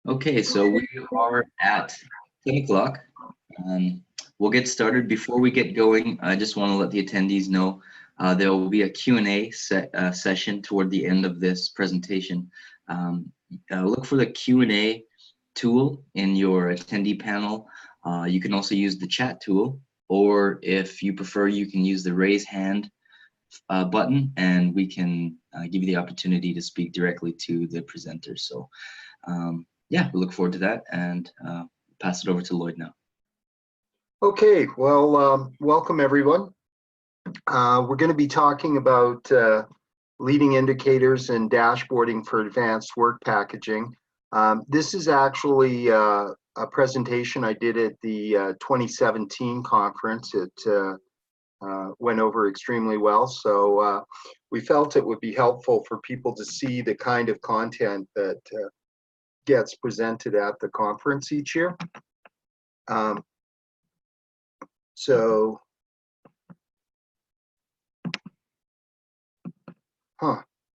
Okay, so we are at 10 o'clock. Um, we'll get started. Before we get going, I just want to let the attendees know there will be a Q&A session toward the end of this presentation. Look for the Q&A tool in your attendee panel. You can also use the chat tool, or if you prefer, you can use the raise hand button, and we can give you the opportunity to speak directly to the presenter. So. Yeah, we look forward to that, and pass it over to Lloyd now. Okay, well, welcome everyone. We're going to be talking about leading indicators and dashboarding for advanced work packaging. This is actually a presentation I did at the 2017 conference. It went over extremely well, so we felt it would be helpful for people to see the kind of content that gets presented at the conference each year.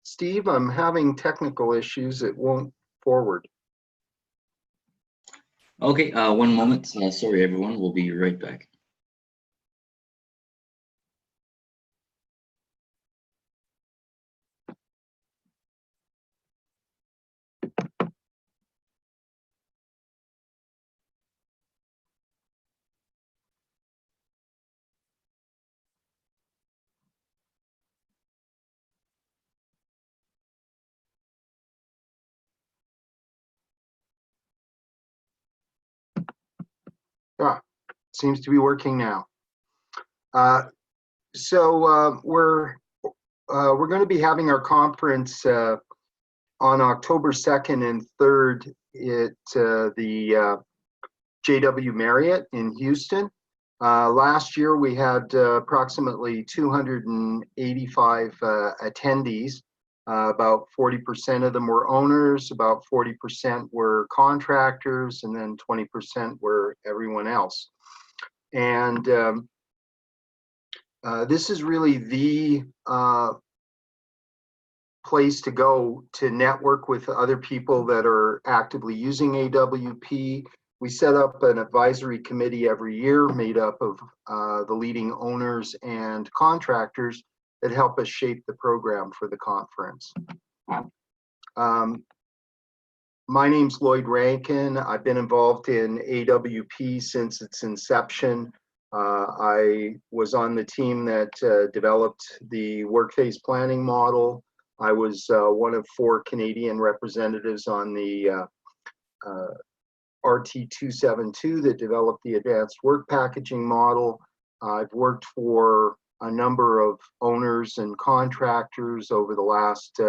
Steve, I'm having technical issues. It won't forward. Okay, one moment. Sorry, everyone. We'll be right back. Seems to be working now. We're going to be having our conference on October 2nd and 3rd at the JW Marriott in Houston. Last year we had approximately 285 attendees. About 40% of them were owners, about 40% were contractors, and then 20% were everyone else. And this is really the place to go to network with other people that are actively using AWP. We set up an advisory committee every year made up of the leading owners and contractors that help us shape the program for the conference. My name's Lloyd Rankine. I've been involved in AWP since its inception. I was on the team that developed the work phase planning model. I was one of 4 Canadian representatives on the RT272 that developed the advanced work packaging model. I've worked for a number of owners and contractors over the last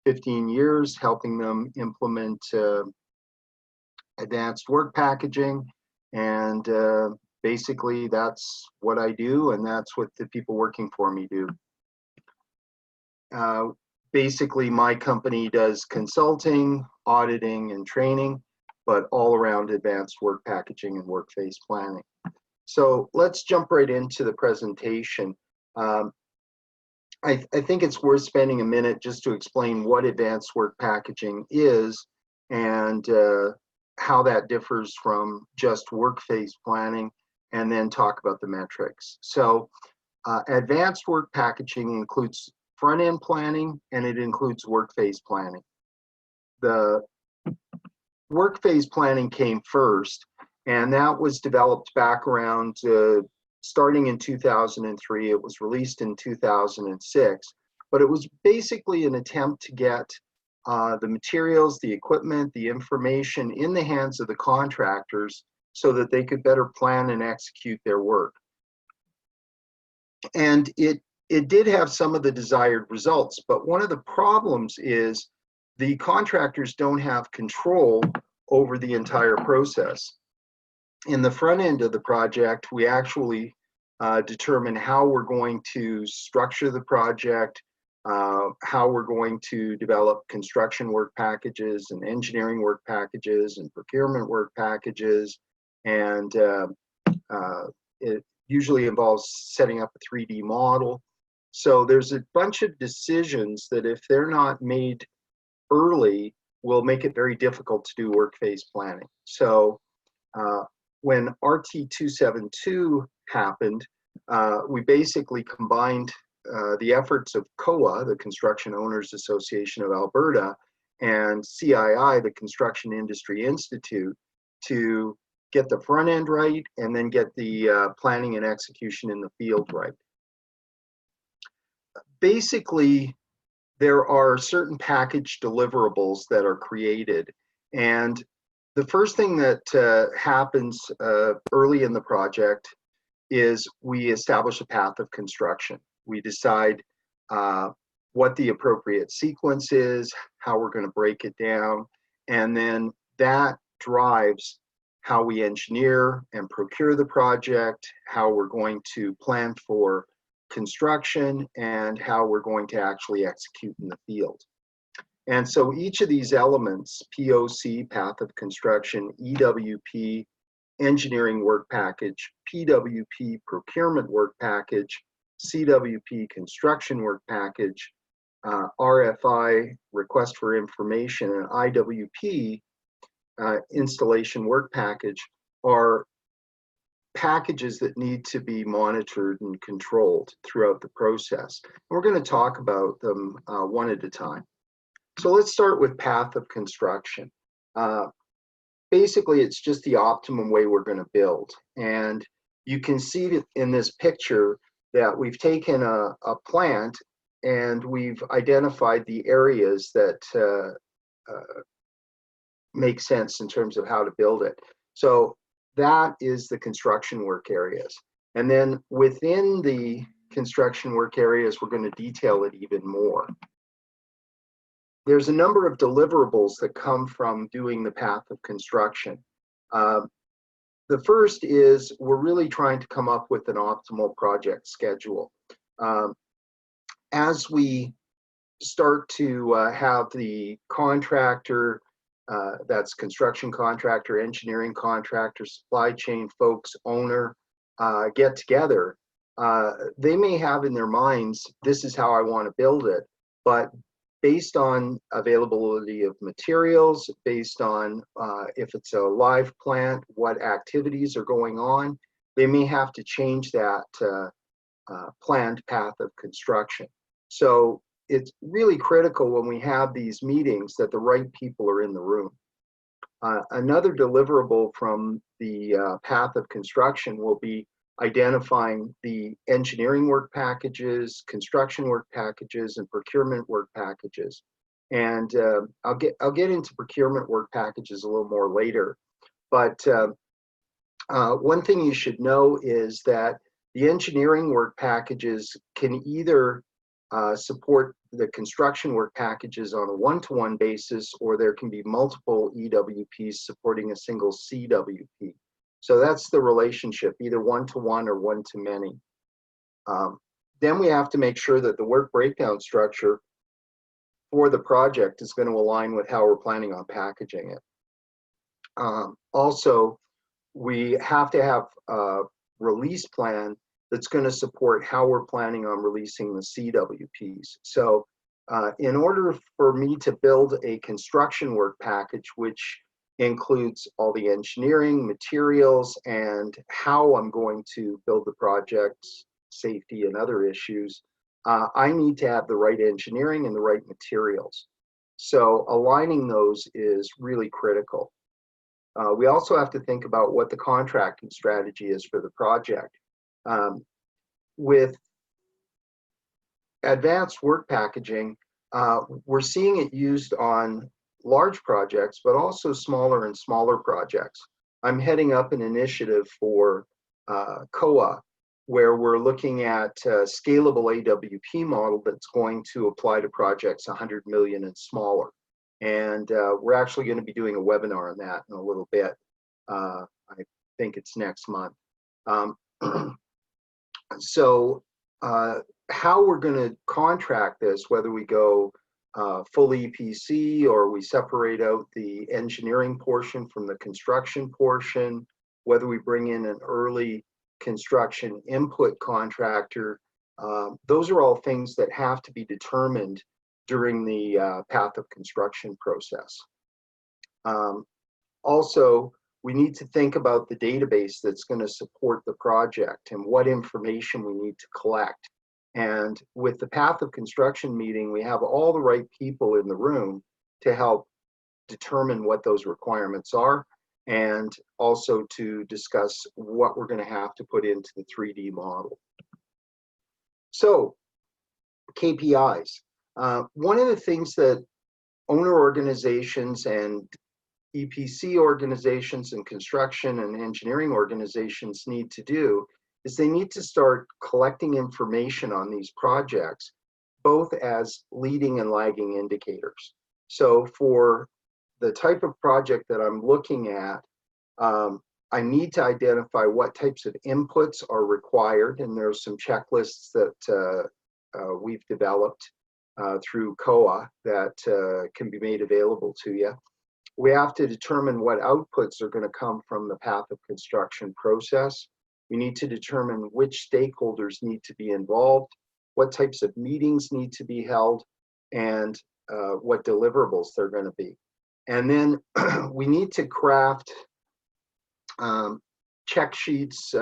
15 years, helping them implement advanced work packaging. And basically that's what I do, and that's what the people working for me do. Basically my company does consulting, auditing, and training, but all around advanced work packaging and work phase planning. So let's jump right into the presentation. I think it's worth spending a minute just to explain what advanced work packaging is and how that differs from just work phase planning, and then talk about the metrics. So advanced work packaging includes front-end planning, and it includes work phase planning. The work phase planning came first, and that was developed back around starting in 2003. It was released in 2006, but it was basically an attempt to get the materials, the equipment, the information in the hands of the contractors so that they could better plan and execute their work. And it did have some of the desired results, but one of the problems is the contractors don't have control over the entire process. In the front end of the project, we actually determine how we're going to structure the project, how we're going to develop construction work packages and engineering work packages and procurement work packages. And it usually involves setting up a 3D model. So there's a bunch of decisions that if they're not made early, will make it very difficult to do work phase planning. So when RT272 happened, we basically combined the efforts of COA, the Construction Owners Association of Alberta, and CII, the Construction Industry Institute, to get the front end right and then get the planning and execution in the field right. Basically, there are certain package deliverables that are created, and the first thing that happens early in the project is we establish a path of construction. We decide what the appropriate sequence is, how we're going to break it down, and then that drives how we engineer and procure the project, how we're going to plan for construction, and how we're going to actually execute in the field. And so each of these elements, POC, path of construction, EWP, engineering work package, PWP, procurement work package, CWP, construction work package, RFI, request for information, and IWP, installation work package, are packages that need to be monitored and controlled throughout the process. And we're going to talk about them one at a time. So let's start with path of construction. Basically, it's just the optimum way we're going to build. And you can see in this picture that we've taken a plant and we've identified the areas that make sense in terms of how to build it. So that is the construction work areas. And then within the construction work areas, we're going to detail it even more. There's a number of deliverables that come from doing the path of construction. The first is we're really trying to come up with an optimal project schedule. As we start to have the contractor, that's construction contractor, engineering contractor, supply chain folks, owner, get together, they may have in their minds, this is how I want to build it, but based on availability of materials, based on if it's a live plant, what activities are going on, they may have to change that planned path of construction. So it's really critical when we have these meetings that the right people are in the room. Another deliverable from the path of construction will be identifying the engineering work packages, construction work packages, and procurement work packages. And I'll get into procurement work packages a little more later. But one thing you should know is that the engineering work packages can either support the construction work packages on a one-to-one basis, or there can be multiple EWPs supporting a single CWP. So that's the relationship, either one-to-one or one-to-many. Then we have to make sure that the work breakdown structure for the project is going to align with how we're planning on packaging it. Also, we have to have a release plan that's going to support how we're planning on releasing the CWPs. So in order for me to build a construction work package, which includes all the engineering, materials, and how I'm going to build the projects, safety and other issues, I need to have the right engineering and the right materials. So aligning those is really critical. We also have to think about what the contracting strategy is for the project. With advanced work packaging, we're seeing it used on large projects, but also smaller and smaller projects. I'm heading up an initiative for COA, where we're looking at a scalable AWP model that's going to apply to projects 100 million and smaller. And we're actually going to be doing a webinar on that in a little bit. I think it's next month. So how we're going to contract this, whether we go full EPC or we separate out the engineering portion from the construction portion, whether we bring in an early construction input contractor, those are all things that have to be determined during the path of construction process. Also, we need to think about the database that's going to support the project and what information we need to collect. And with the path of construction meeting, we have all the right people in the room to help determine what those requirements are, and also to discuss what we're going to have to put into the 3D model. So, KPIs. One of the things that owner organizations and EPC organizations and construction and engineering organizations need to do is they need to start collecting information on these projects, both as leading and lagging indicators. So for the type of project that I'm looking at, I need to identify what types of inputs are required, and there's some checklists that we've developed through COA that can be made available to you. We have to determine what outputs are going to come from the path of construction process. We need to determine which stakeholders need to be involved, what types of meetings need to be held, and what deliverables they're going to be. And then we need to craft check sheets,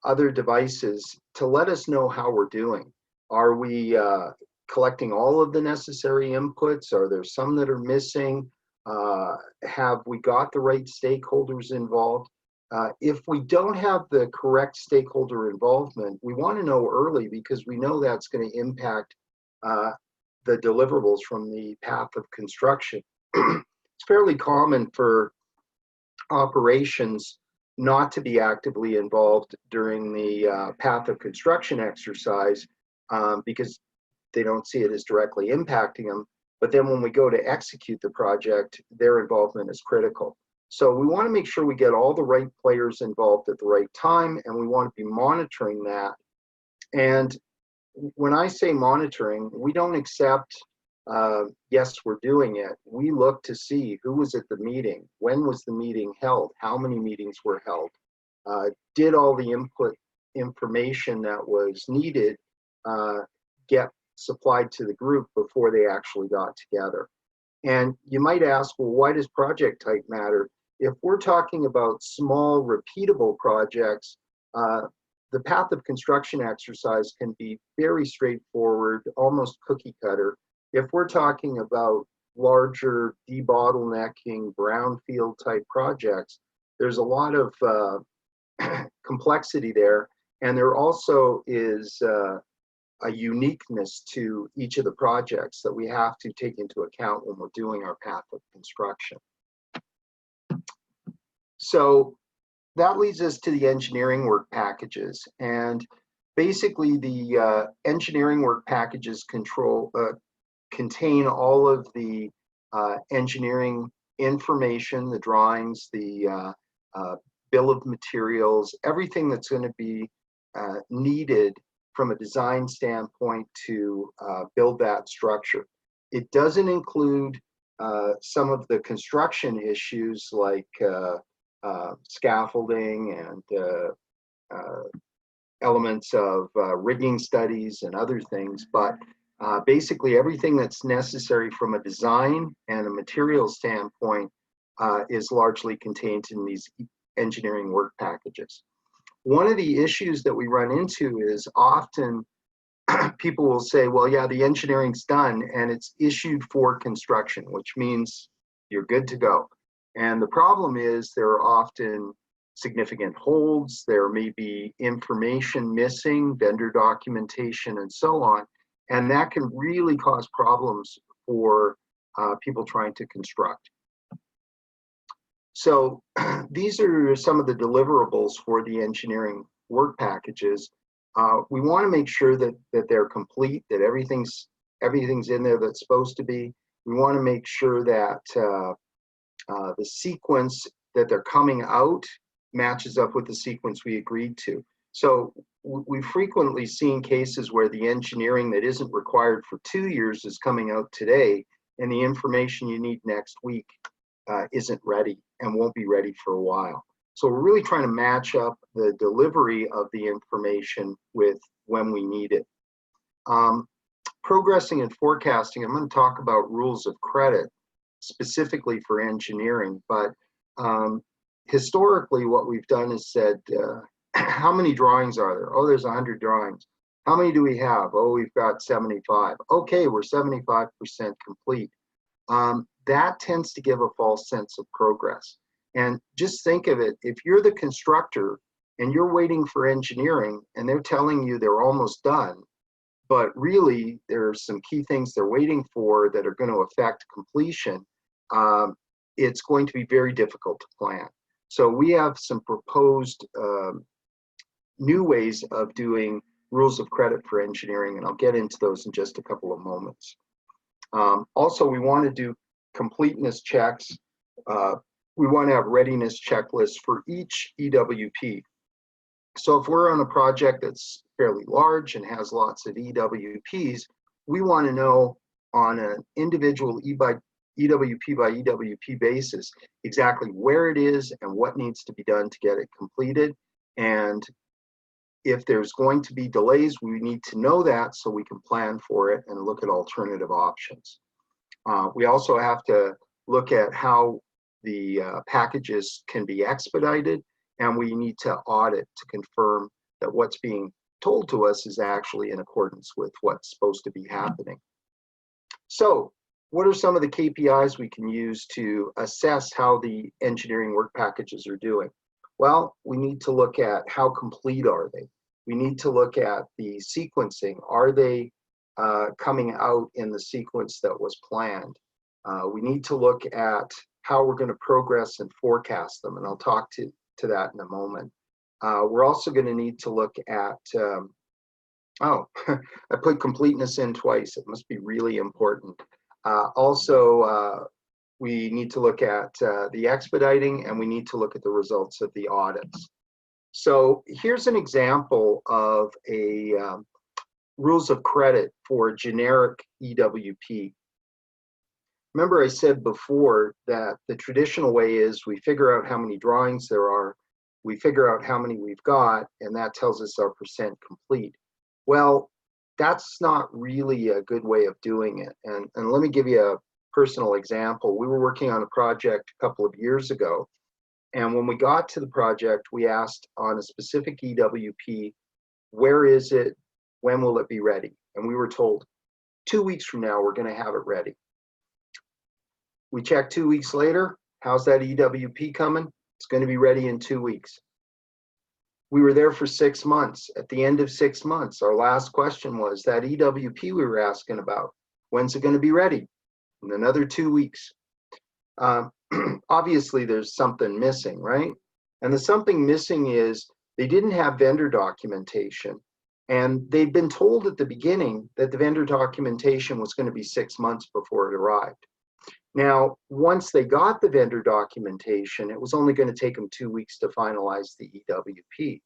other devices to let us know how we're doing. Are we collecting all of the necessary inputs? Are there some that are missing? Have we got the right stakeholders involved? If we don't have the correct stakeholder involvement, we want to know early, because we know that's going to impact the deliverables from the path of construction. It's fairly common for operations not to be actively involved during the path of construction exercise because they don't see it as directly impacting them. But then when we go to execute the project, their involvement is critical. So we want to make sure we get all the right players involved at the right time, and we want to be monitoring that. And when I say monitoring, we don't accept, yes, we're doing it. We look to see who was at the meeting, when was the meeting held, how many meetings were held, did all the input information that was needed get supplied to the group before they actually got together. And you might ask, well, why does project type matter? If we're talking about small, repeatable projects, the path of construction exercise can be very straightforward, almost cookie cutter. If we're talking about larger debottlenecking, brownfield type projects, there's a lot of complexity there. And there also is a uniqueness to each of the projects that we have to take into account when we're doing our path of construction. So that leads us to the engineering work packages. And basically the engineering work packages contain all of the engineering information, the drawings, the bill of materials, everything that's going to be needed from a design standpoint to build that structure. It doesn't include some of the construction issues like scaffolding and elements of rigging studies and other things, but basically everything that's necessary from a design and a material standpoint is largely contained in these engineering work packages. One of the issues that we run into is often people will say, well, yeah, the engineering's done and it's issued for construction, which means you're good to go. And the problem is there are often significant holds, there may be information missing, vendor documentation, and so on. And that can really cause problems for people trying to construct. So these are some of the deliverables for the engineering work packages. We want to make sure that they're complete, that everything's in there that's supposed to be. We want to make sure that the sequence that they're coming out matches up with the sequence we agreed to. So we've frequently seen cases where the engineering that isn't required for 2 years is coming out today, and the information you need next week isn't ready and won't be ready for a while. So we're really trying to match up the delivery of the information with when we need it. progressing and forecasting, I'm going to talk about rules of credit specifically for engineering, but historically what we've done is said, how many drawings are there? Oh, there's 100 drawings. How many do we have? Oh, we've got 75. Okay, we're 75% complete. That tends to give a false sense of progress. And just think of it, if you're the constructor and you're waiting for engineering and they're telling you they're almost done, but really there's some key things they're waiting for that are going to affect completion, it's going to be very difficult to plan. So we have some proposed new ways of doing rules of credit for engineering, and I'll get into those in just a couple of moments. Also, we want to do completeness checks. We want to have readiness checklists for each EWP. So if we're on a project that's fairly large and has lots of EWPs, we want to know on an individual EWP by EWP basis exactly where it is and what needs to be done to get it completed. And if there's going to be delays, we need to know that so we can plan for it and look at alternative options. We also have to look at how the packages can be expedited, and we need to audit to confirm that what's being told to us is actually in accordance with what's supposed to be happening. So what are some of the KPIs we can use to assess how the engineering work packages are doing? Well, we need to look at how complete are they. We need to look at the sequencing. Are they coming out in the sequence that was planned? We need to look at how we're going to progress and forecast them, and I'll talk to that in a moment. We're also going to need to look at, oh, I put completeness in twice. It must be really important. Also, we need to look at the expediting, and we need to look at the results of the audits. So here's an example of a rules of credit for generic EWP. Remember I said before that the traditional way is we figure out how many drawings there are, we figure out how many we've got, and that tells us our percent complete. Well, that's not really a good way of doing it. And let me give you a personal example. We were working on a project a couple of years ago, and when we got to the project, we asked on a specific EWP, where is it? When will it be ready? And we were told 2 weeks from now, we're going to have it ready. We checked 2 weeks later. How's that EWP coming? It's going to be ready in 2 weeks. We were there for 6 months. At the end of 6 months, our last question was that EWP we were asking about, when's it going to be ready? In another 2 weeks. Obviously, there's something missing, right? And the something missing is they didn't have vendor documentation. And they'd been told at the beginning that the vendor documentation was going to be 6 months before it arrived. Now, once they got the vendor documentation, it was only going to take them 2 weeks to finalize the EWP.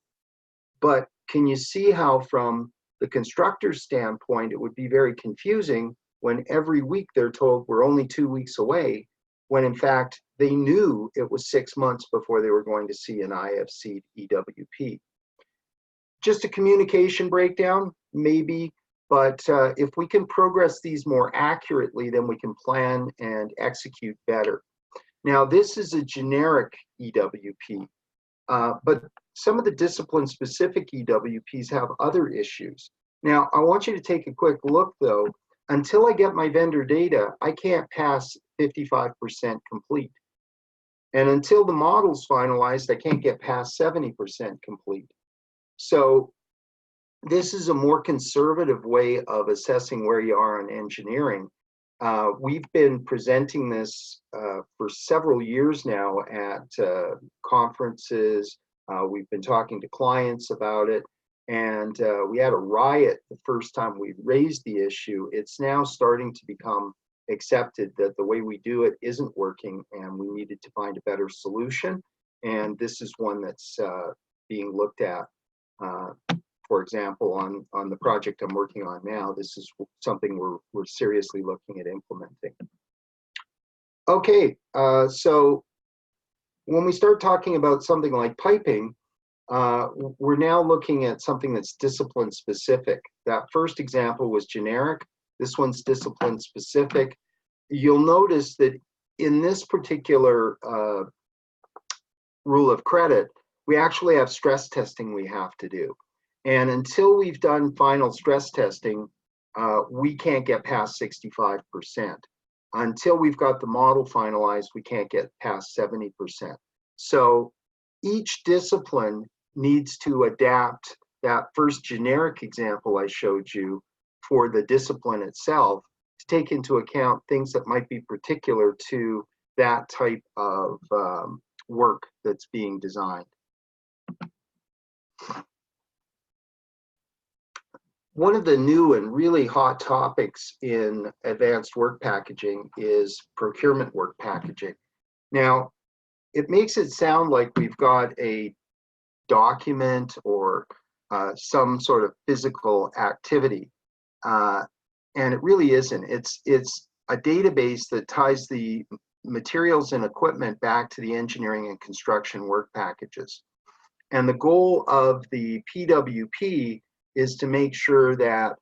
But can you see how from the constructor's standpoint, it would be very confusing when every week they're told we're only 2 weeks away, when in fact they knew it was 6 months before they were going to see an IFC EWP. Just a communication breakdown, maybe, but if we can progress these more accurately, then we can plan and execute better. Now, this is a generic EWP, but some of the discipline-specific EWPs have other issues. Now, I want you to take a quick look, though. Until I get my vendor data, I can't pass 55% complete. And until the model's finalized, I can't get past 70% complete. So this is a more conservative way of assessing where you are in engineering. We've been presenting this for several years now at conferences. We've been talking to clients about it, and we had a riot the first time we raised the issue. It's now starting to become accepted that the way we do it isn't working, and we needed to find a better solution. And this is one that's being looked at. For example, on the project I'm working on now, this is something we're seriously looking at implementing. Okay, so when we start talking about something like piping, we're now looking at something that's discipline specific. That first example was generic. This one's discipline specific. You'll notice that in this particular rule of credit, we actually have stress testing we have to do. And until we've done final stress testing, we can't get past 65%. Until we've got the model finalized, we can't get past 70%. So each discipline needs to adapt that first generic example I showed you for the discipline itself to take into account things that might be particular to that type of work that's being designed. One of the new and really hot topics in advanced work packaging is procurement work packaging. Now, it makes it sound like we've got a document or some sort of physical activity, and it really isn't. It's a database that ties the materials and equipment back to the engineering and construction work packages. And the goal of the PWP is to make sure that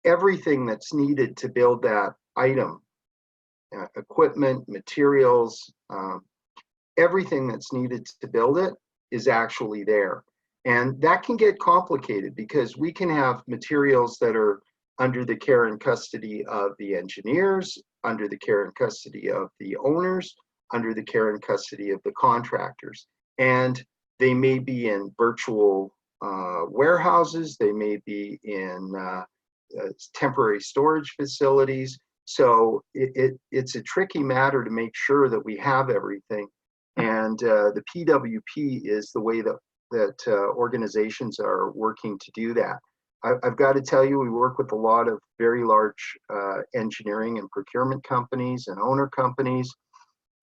everything that's needed to build that item, equipment, materials, everything that's needed to build it is actually there. And that can get complicated because we can have materials that are under the care and custody of the engineers, under the care and custody of the owners, under the care and custody of the contractors. And they may be in virtual warehouses, they may be in temporary storage facilities. So it's a tricky matter to make sure that we have everything. And the PWP is the way that organizations are working to do that. I've got to tell you, we work with a lot of very large engineering and procurement companies and owner companies,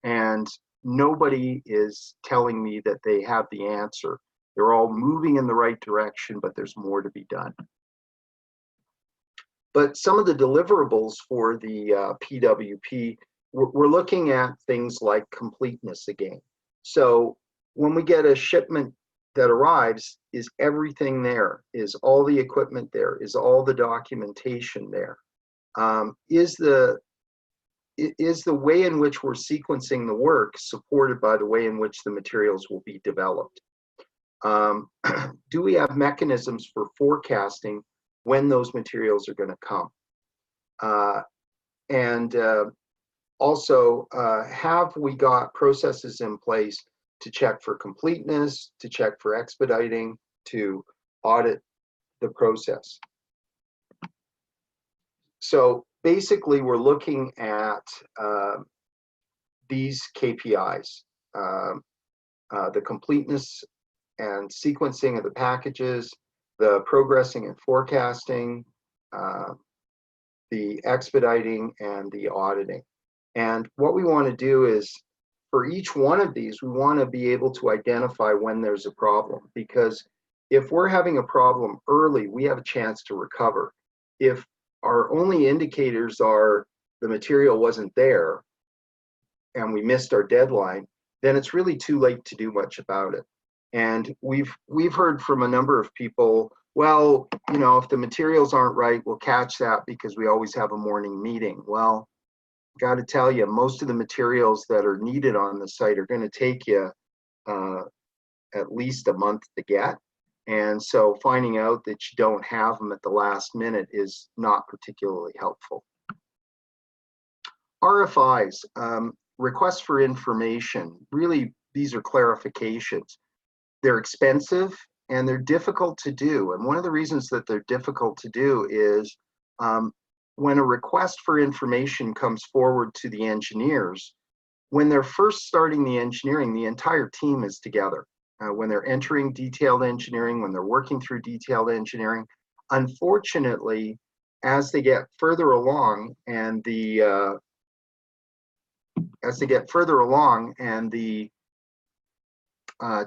and nobody is telling me that they have the answer. They're all moving in the right direction, but there's more to be done. But some of the deliverables for the PWP, we're looking at things like completeness again. So when we get a shipment that arrives, is everything there? Is all the equipment there? Is all the documentation there? Is the way in which we're sequencing the work supported by the way in which the materials will be developed? Do we have mechanisms for forecasting when those materials are going to come? Also, have we got processes in place to check for completeness, to check for expediting, to audit the process? So basically, we're looking at these KPIs, the completeness and sequencing of the packages, the progressing and forecasting, the expediting, and the auditing. And what we want to do is, for each one of these, we want to be able to identify when there's a problem, because if we're having a problem early, we have a chance to recover. If our only indicators are the material wasn't there and we missed our deadline, then it's really too late to do much about it. And we've heard from a number of people, well, you know, if the materials aren't right, we'll catch that because we always have a morning meeting. Well, got to tell you, most of the materials that are needed on the site are going to take you at least a month to get. And so finding out that you don't have them at the last minute is not particularly helpful. RFIs, requests for information, really, these are clarifications. They're expensive and they're difficult to do. And one of the reasons that they're difficult to do is when a request for information comes forward to the engineers, when they're first starting the engineering, the entire team is together. When they're entering detailed engineering, when they're working through detailed engineering, unfortunately, as they get further along and the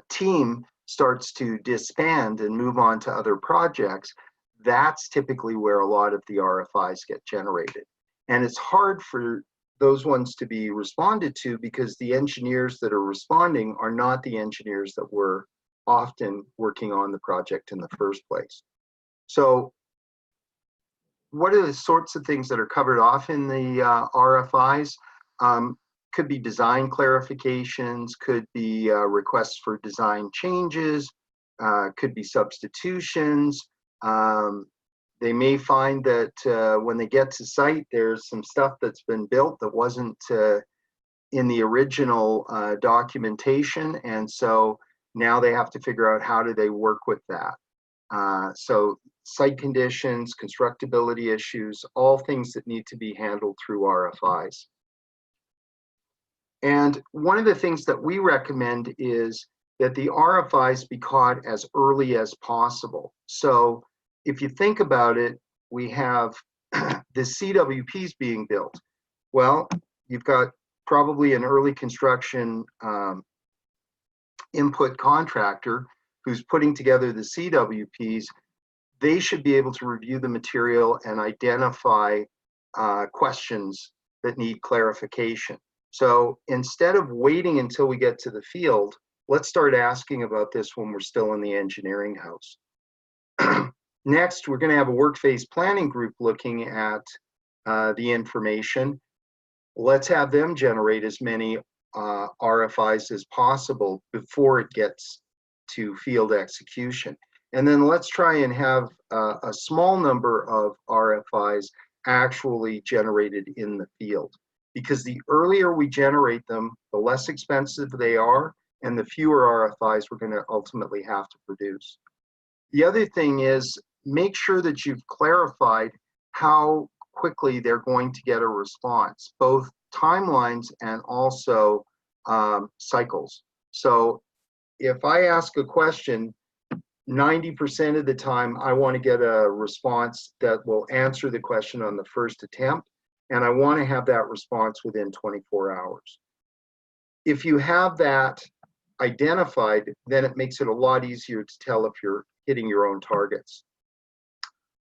team starts to disband and move on to other projects, that's typically where a lot of the RFIs get generated. And it's hard for those ones to be responded to because the engineers that are responding are not the engineers that were often working on the project in the first place. So what are the sorts of things that are covered off in the RFIs? Could be design clarifications, could be requests for design changes, could be substitutions. They may find that when they get to site, there's some stuff that's been built that wasn't in the original documentation, and so now they have to figure out how do they work with that. So site conditions, constructability issues, all things that need to be handled through RFIs. And one of the things that we recommend is that the RFIs be caught as early as possible. So if you think about it, we have the CWPs being built. Well, you've got probably an early construction input contractor who's putting together the CWPs. They should be able to review the material and identify questions that need clarification. So instead of waiting until we get to the field, let's start asking about this when we're still in the engineering house. Next, we're going to have a work phase planning group looking at the information. Let's have them generate as many RFIs as possible before it gets to field execution. And then let's try and have a small number of RFIs actually generated in the field. Because the earlier we generate them, the less expensive they are, and the fewer RFIs we're going to ultimately have to produce. The other thing is make sure that you've clarified how quickly they're going to get a response, both timelines and also cycles. So if I ask a question, 90% of the time I want to get a response that will answer the question on the first attempt, and I want to have that response within 24 hours. If you have that identified, then it makes it a lot easier to tell if you're hitting your own targets.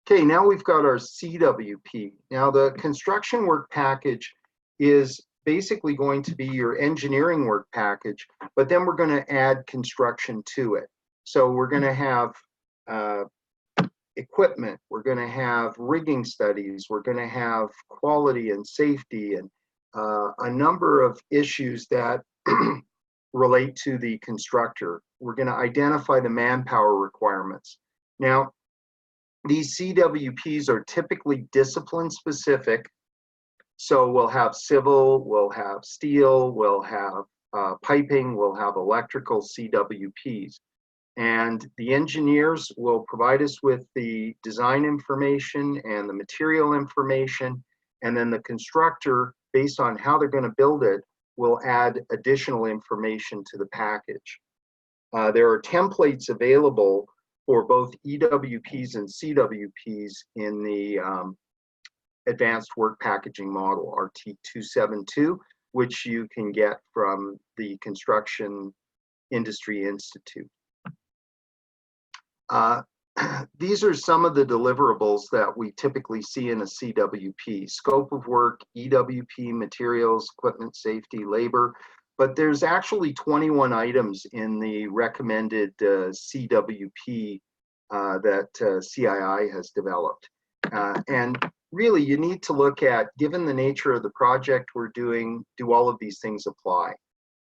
Okay, now we've got our CWP. Now the construction work package is basically going to be your engineering work package, but then we're going to add construction to it. So we're going to have equipment, we're going to have rigging studies, we're going to have quality and safety, and a number of issues that relate to the constructor. We're going to identify the manpower requirements. Now, these CWPs are typically discipline specific. So we'll have civil, we'll have steel, we'll have piping, we'll have electrical CWPs. And the engineers will provide us with the design information and the material information. And then the constructor, based on how they're going to build it, will add additional information to the package. There are templates available for both EWPs and CWPs in the Advanced Work Packaging Model, RT272, which you can get from the Construction Industry Institute. These are some of the deliverables that we typically see in a CWP: scope of work, EWP, materials, equipment, safety, labor. But there's actually 21 items in the recommended CWP that CII has developed. And really, you need to look at, given the nature of the project we're doing, do all of these things apply?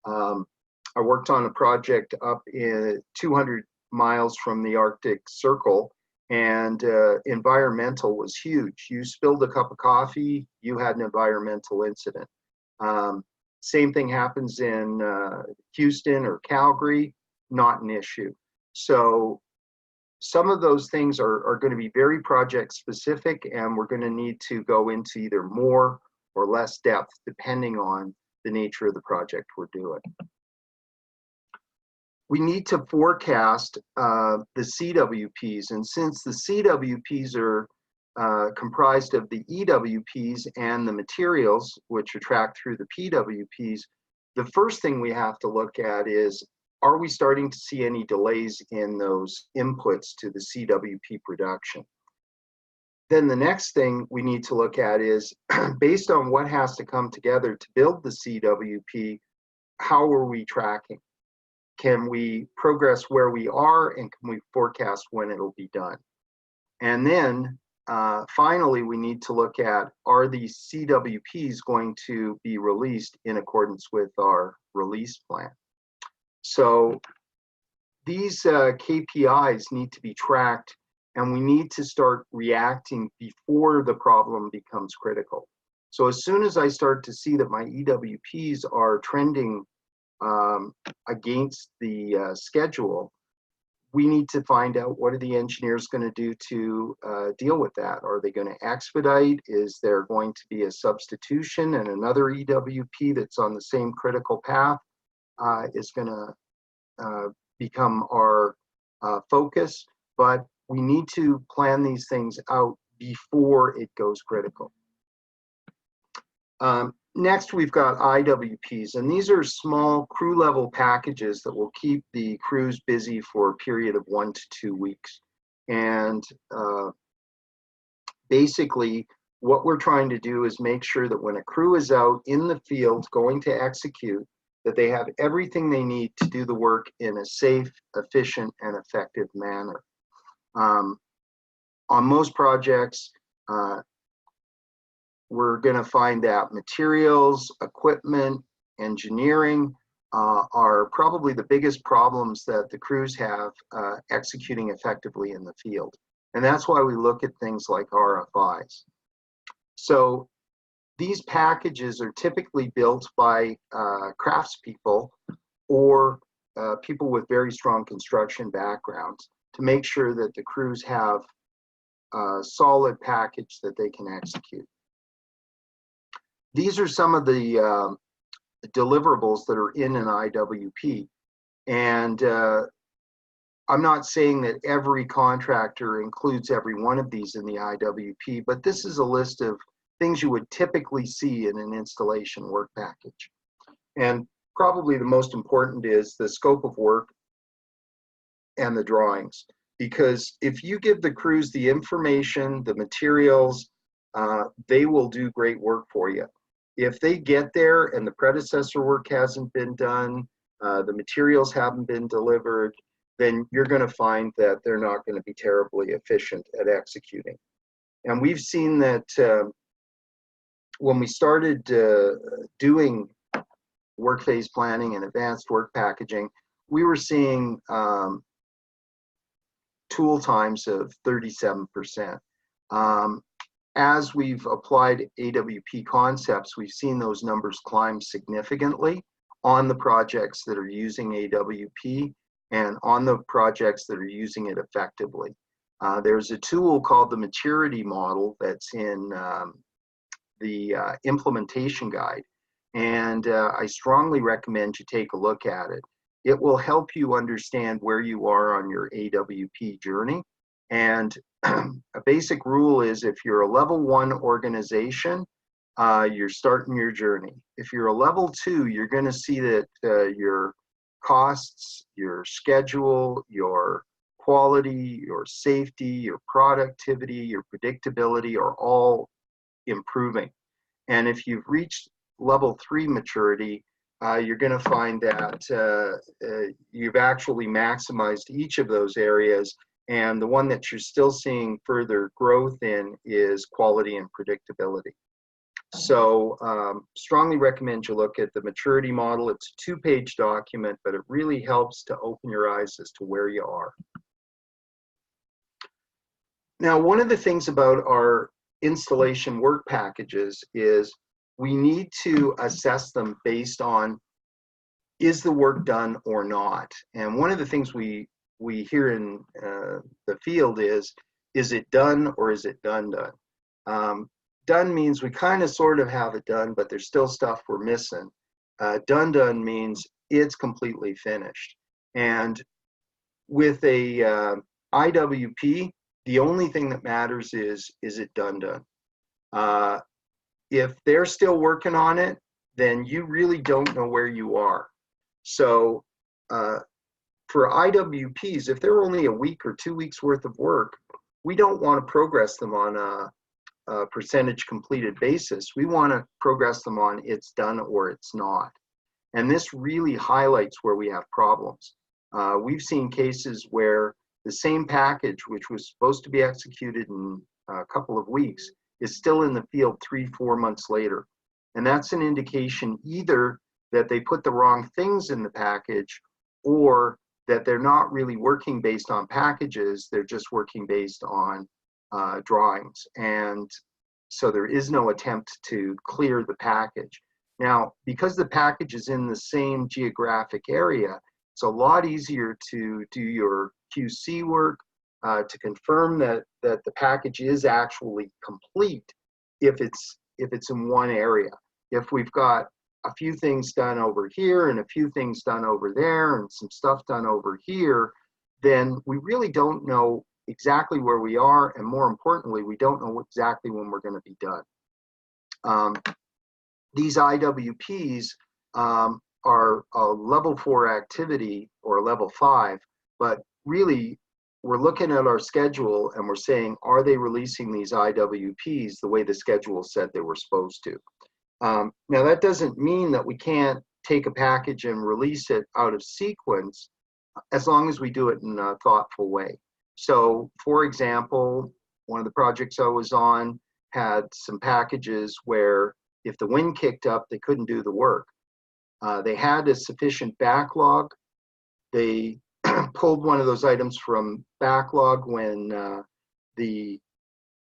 I worked on a project up in 200 miles from the Arctic Circle, and environmental was huge. You spilled a cup of coffee, you had an environmental incident. Same thing happens in Houston or Calgary, not an issue. So some of those things are going to be very project specific, and we're going to need to go into either more or less depth depending on the nature of the project we're doing. We need to forecast the CWPs, and since the CWPs are comprised of the EWPs and the materials, which are tracked through the PWPs, the first thing we have to look at is, are we starting to see any delays in those inputs to the CWP production? Then the next thing we need to look at is, based on what has to come together to build the CWP, how are we tracking? Can we progress where we are, and can we forecast when it'll be done? And then finally, we need to look at, are these CWPs going to be released in accordance with our release plan? So these KPIs need to be tracked, and we need to start reacting before the problem becomes critical. So as soon as I start to see that my EWPs are trending against the schedule, we need to find out, what are the engineers going to do to deal with that? Are they going to expedite? Is there going to be a substitution, and another EWP that's on the same critical path is going to become our focus? But we need to plan these things out before it goes critical. Next, we've got IWPs, and these are small crew level packages that will keep the crews busy for a period of 1 to 2 weeks. And basically, what we're trying to do is make sure that when a crew is out in the field going to execute, that they have everything they need to do the work in a safe, efficient, and effective manner. On most projects, we're going to find that materials, equipment, engineering are probably the biggest problems that the crews have executing effectively in the field. And that's why we look at things like RFIs. So these packages are typically built by craftspeople or people with very strong construction backgrounds to make sure that the crews have a solid package that they can execute. These are some of the deliverables that are in an IWP. And I'm not saying that every contractor includes every one of these in the IWP, but this is a list of things you would typically see in an installation work package. And probably the most important is the scope of work and the drawings. Because if you give the crews the information, the materials, they will do great work for you. If they get there and the predecessor work hasn't been done, the materials haven't been delivered, then you're going to find that they're not going to be terribly efficient at executing. And we've seen that when we started doing work phase planning and advanced work packaging, we were seeing tool times of 37%. As we've applied AWP concepts, we've seen those numbers climb significantly on the projects that are using AWP and on the projects that are using it effectively. There's a tool called the maturity model that's in the implementation guide, and I strongly recommend you take a look at it. It will help you understand where you are on your AWP journey. And a basic rule is, if you're a level 1 organization, you're starting your journey. If you're a level 2, you're going to see that your costs, your schedule, your quality, your safety, your productivity, your predictability are all improving. And if you've reached level 3 maturity, you're going to find that you've actually maximized each of those areas. And the one that you're still seeing further growth in is quality and predictability. So strongly recommend you look at the maturity model. It's a 2-page document, but it really helps to open your eyes as to where you are. Now, one of the things about our installation work packages is we need to assess them based on, is the work done or not? And one of the things we hear in the field is it done or is it done? Done means we kind of sort of have it done, but there's still stuff we're missing. Done means it's completely finished. And with a IWP, the only thing that matters is it done? If they're still working on it, then you really don't know where you are. So for IWPs, if they're only a week or 2 weeks worth of work, we don't want to progress them on a percentage completed basis. We want to progress them on it's done or it's not. And this really highlights where we have problems. We've seen cases where the same package, which was supposed to be executed in a couple of weeks is still in the field 3-4 months later. And that's an indication either that they put the wrong things in the package, or that they're not really working based on packages, they're just working based on drawings. And so there is no attempt to clear the package. Now, because the package is in the same geographic area, it's a lot easier to do your QC work, to confirm that the package is actually complete if it's in one area. If we've got a few things done over here and a few things done over there and some stuff done over here, then we really don't know exactly where we are, and more importantly, we don't know exactly when we're going to be done. These IWPs are a level 4 activity or a level 5, but really we're looking at our schedule and we're saying, are they releasing these IWPs the way the schedule said they were supposed to? Now that doesn't mean that we can't take a package and release it out of sequence, as long as we do it in a thoughtful way. So for example, one of the projects I was on had some packages where if the wind kicked up, they couldn't do the work. They had a sufficient backlog. They pulled one of those items from backlog when the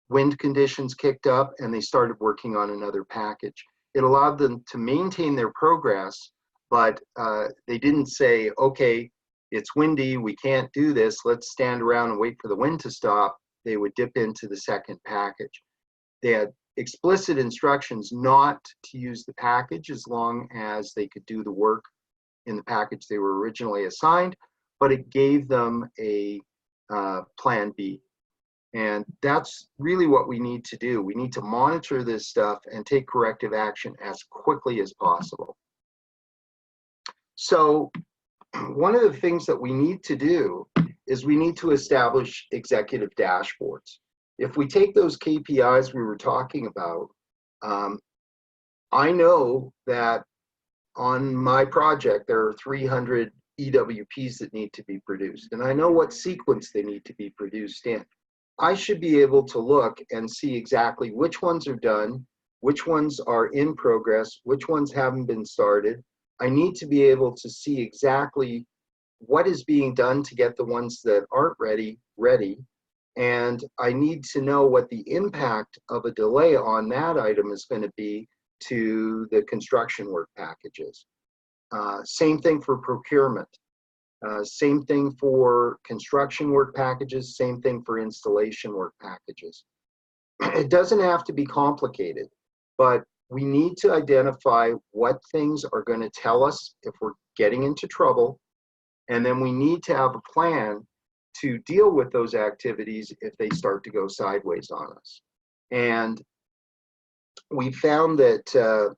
wind conditions kicked up, and they started working on another package. It allowed them to maintain their progress, but they didn't say, okay, it's windy, we can't do this, let's stand around and wait for the wind to stop. They would dip into the second package. They had explicit instructions not to use the package as long as they could do the work in the package they were originally assigned, but it gave them a plan B. And that's really what we need to do. We need to monitor this stuff and take corrective action as quickly as possible. So one of the things that we need to do is we need to establish executive dashboards. If we take those KPIs we were talking about, I know that on my project there are 300 EWPs that need to be produced, and I know what sequence they need to be produced in. I should be able to look and see exactly which ones are done, which ones are in progress, which ones haven't been started. I need to be able to see exactly what is being done to get the ones that aren't ready. And I need to know what the impact of a delay on that item is going to be to the construction work packages. Same thing for procurement. Same thing for construction work packages, same thing for installation work packages. It doesn't have to be complicated, but we need to identify what things are going to tell us if we're getting into trouble, and then we need to have a plan to deal with those activities if they start to go sideways on us. And we found that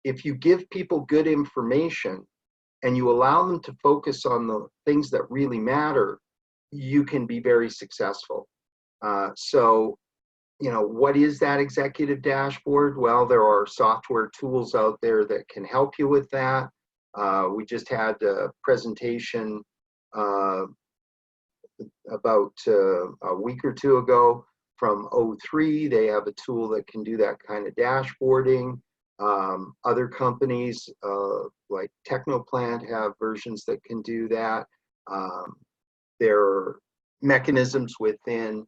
if you give people good information and you allow them to focus on the things that really matter, you can be very successful. So, you know, what is that executive dashboard? Well, there are software tools out there that can help you with that. We just had a presentation about a week or two ago from O3. They have a tool that can do that kind of dashboarding. Other companies like Technoplant have versions that can do that. There are mechanisms within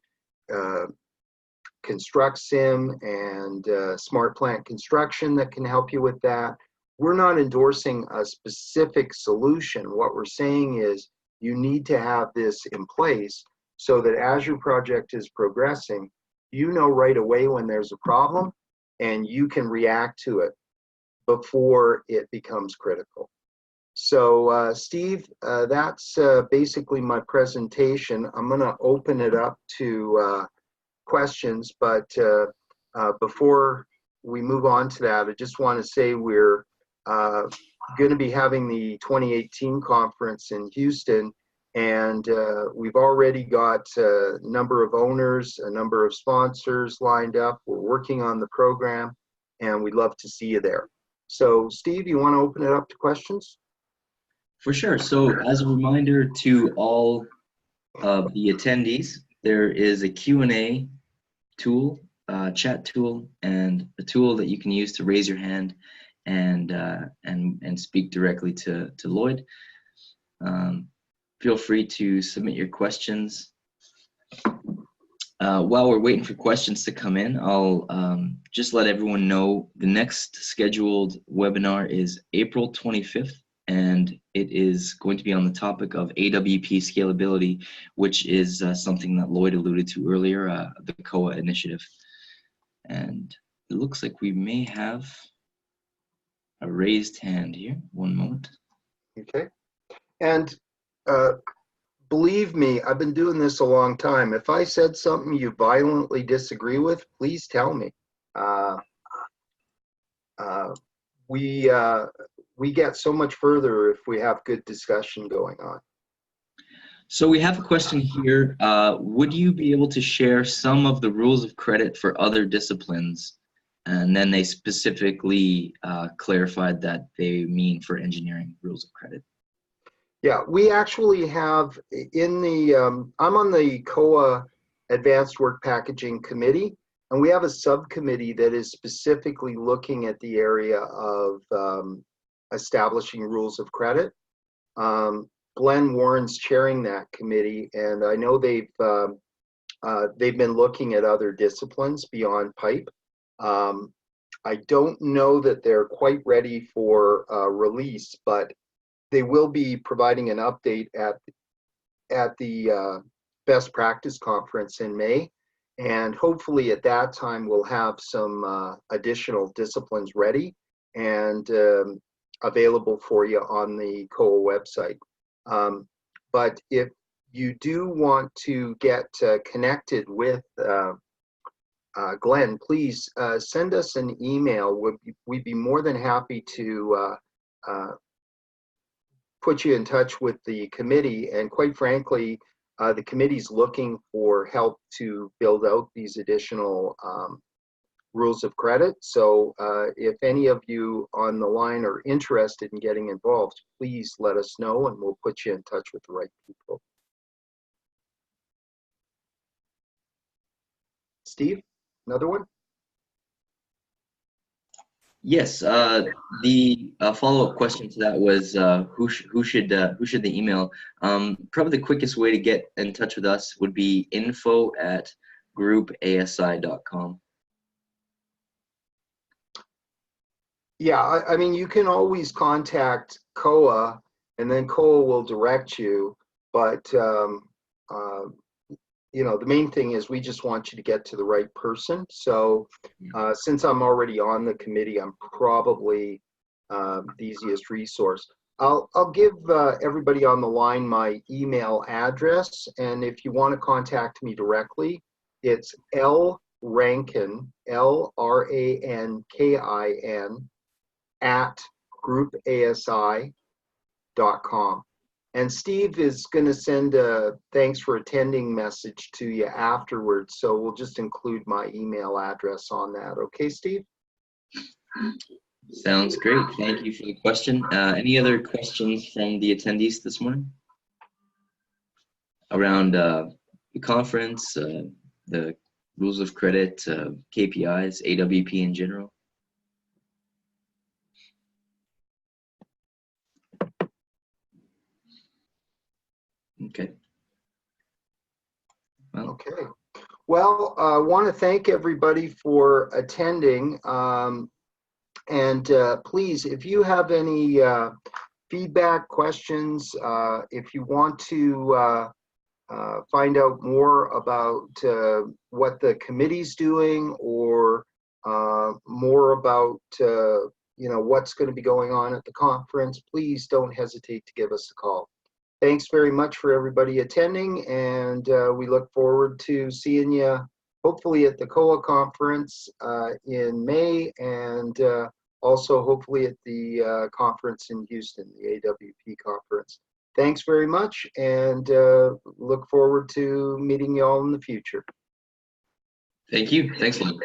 ConstructSim and Smart Plant Construction that can help you with that. We're not endorsing a specific solution. What we're saying is you need to have this in place so that as your project is progressing, you know right away when there's a problem and you can react to it before it becomes critical. So Steve, that's basically my presentation. I'm going to open it up to questions, but before we move on to that, I just want to say we're going to be having the 2018 conference in Houston, and we've already got a number of owners, a number of sponsors lined up. We're working on the program, and we'd love to see you there. So Steve, you want to open it up to questions? For sure. So as a reminder to all of the attendees, there is a Q&A tool, chat tool, and a tool that you can use to raise your hand and speak directly to Lloyd. Feel free to submit your questions. While we're waiting for questions to come in, I'll just let everyone know the next scheduled webinar is April 25th, and it is going to be on the topic of AWP scalability, which is something that Lloyd alluded to earlier, the COA initiative. And it looks like we may have a raised hand here. One moment. Okay. And believe me, I've been doing this a long time. If I said something you violently disagree with, please tell me. We get so much further if we have good discussion going on. So we have a question here. Would you be able to share some of the rules of credit for other disciplines? And then they specifically clarified that they mean for engineering rules of credit. Yeah, we actually have in the, I'm on the COA Advanced Work Packaging Committee, and we have a subcommittee that is specifically looking at the area of establishing rules of credit. Glenn Warren's chairing that committee, and I know they've been looking at other disciplines beyond pipe. I don't know that they're quite ready for release, but they will be providing an update at the best practice conference in May, and hopefully at that time we'll have some additional disciplines ready and available for you on the COA website. But if you do want to get connected with Glenn, please send us an email. We'd be more than happy to put you in touch with the committee, and quite frankly, the committee's looking for help to build out these additional rules of credit. So if any of you on the line are interested in getting involved, please let us know and we'll put you in touch with the right people. Steve, another one? Yes, the follow-up question to that was who should they email? Probably the quickest way to get in touch with us would be info@groupasi.com. Yeah, I mean, you can always contact COA, and then COA will direct you. But you know, the main thing is we just want you to get to the right person. So since I'm already on the committee, I'm probably the easiest resource. I'll give everybody on the line my email address, and if you want to contact me directly, it's lrankin, LRANKIN, @groupasi.com. And Steve is going to send a thanks for attending message to you afterwards. So we'll just include my email address on that. Okay, Steve? Sounds great. Thank you for the question. Any other questions from the attendees this morning around the conference, the rules of credit, KPIs, AWP in general? Okay. Well, okay. Well, I want to thank everybody for attending. And please, if you have any feedback, questions, if you want to find out more about what the committee's doing, or more about you know, what's going to be going on at the conference, please don't hesitate to give us a call. Thanks very much for everybody attending, and we look forward to seeing you hopefully at the COA conference in May, and also hopefully at the conference in Houston, the AWP conference. Thanks very much, and look forward to meeting you all in the future. thank you. Thanks, Lloyd.